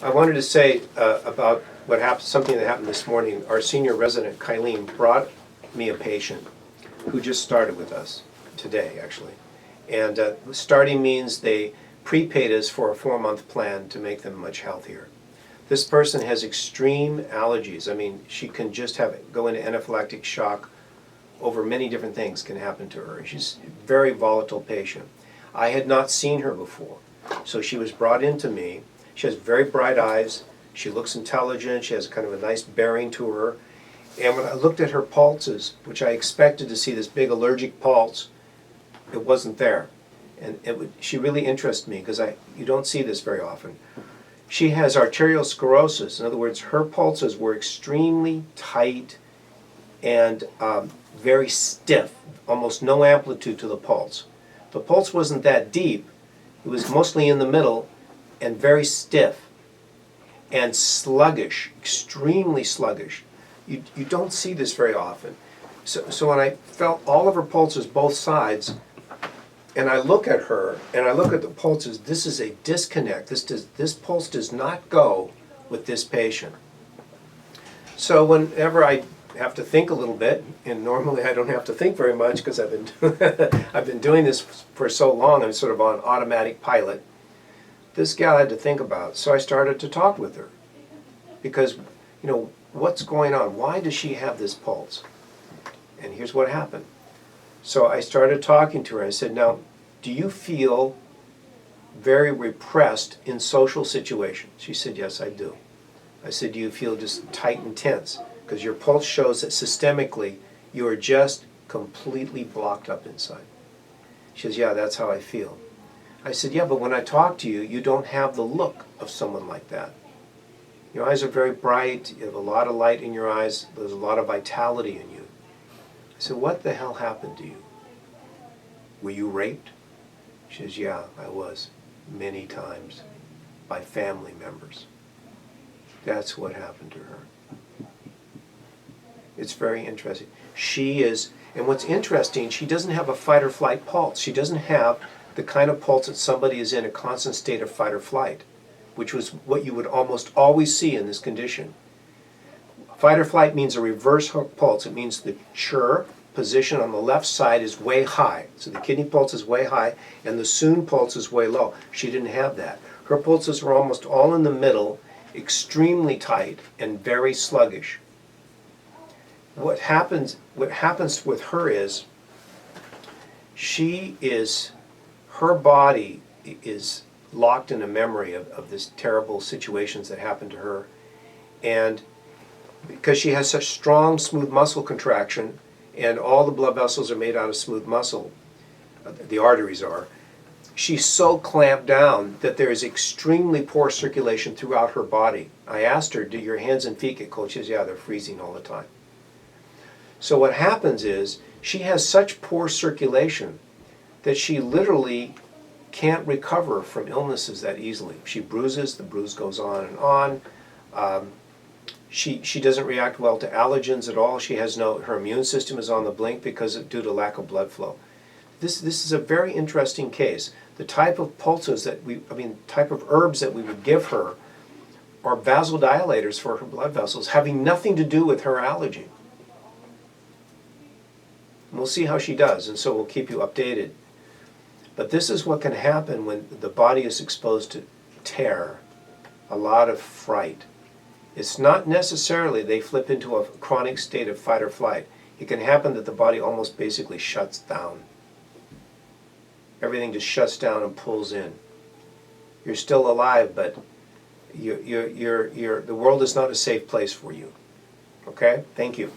I wanted to say about what happened, something that happened this morning. Our senior resident, Kylene, brought me a patient who just started with us today, actually. And starting means they prepaid us for a 4-month plan to make them much healthier. This person has extreme allergies. I mean, she can just go into anaphylactic shock over many different things can happen to her. She's a very volatile patient. I had not seen her before, so she was brought into me. She has very bright eyes. She looks intelligent. She has kind of a nice bearing to her. And when I looked at her pulses, which I expected to see this big allergic pulse, it wasn't there. And she really interested me because you don't see this very often. She has arteriosclerosis. In other words, her pulses were extremely tight and very stiff, almost no amplitude to the pulse. The pulse wasn't that deep. It was mostly in the middle and very stiff and sluggish, extremely sluggish. You don't see this very often. So when I felt all of her pulses, both sides, and I look at her and I look at the pulses, this is a disconnect. This pulse does not go with this patient. So whenever I have to think a little bit, and normally I don't have to think very much because I've been doing this for so long, I'm sort of on automatic pilot. This gal I had to think about, so I started to talk with her because, what's going on? Why does she have this pulse? And here's what happened. So I started talking to her. I said, now, do you feel very repressed in social situations? She said, yes, I do. I said, do you feel just tight and tense? Because your pulse shows that systemically you are just completely blocked up inside. She says, yeah, that's how I feel. I said, yeah, but when I talk to you, you don't have the look of someone like that. Your eyes are very bright, you have a lot of light in your eyes, there's a lot of vitality in you. I said, what the hell happened to you? Were you raped? She says, yeah, I was, many times, by family members. That's what happened to her. It's very interesting. And what's interesting, she doesn't have a fight or flight pulse. She doesn't have the kind of pulse that somebody is in a constant state of fight or flight, which was what you would almost always see in this condition. Fight or flight means a reverse hook pulse. It means the chur position on the left side is way high. So the kidney pulse is way high and the soon pulse is way low. She didn't have that. Her pulses were almost all in the middle, extremely tight and very sluggish. What happens with her is her body is locked in a memory of this terrible situations that happened to her, and because she has such strong smooth muscle contraction and all the blood vessels are made out of smooth muscle, the arteries are, she's so clamped down that there is extremely poor circulation throughout her body. I asked her, do your hands and feet get cold? She says, yeah, they're freezing all the time. So what happens is she has such poor circulation that she literally can't recover from illnesses that easily. She bruises, the bruise goes on and on. She doesn't react well to allergens at all. Her immune system is on the blink due to lack of blood flow. This is a very interesting case. The type of pulses type of herbs that we would give her are vasodilators for her blood vessels, having nothing to do with her allergy. And we'll see how she does, and so we'll keep you updated. But this is what can happen when the body is exposed to terror, a lot of fright. It's not necessarily they flip into a chronic state of fight or flight. It can happen that the body almost basically shuts down. Everything just shuts down and pulls in. You're still alive, but the world is not a safe place for you. Okay? Thank you.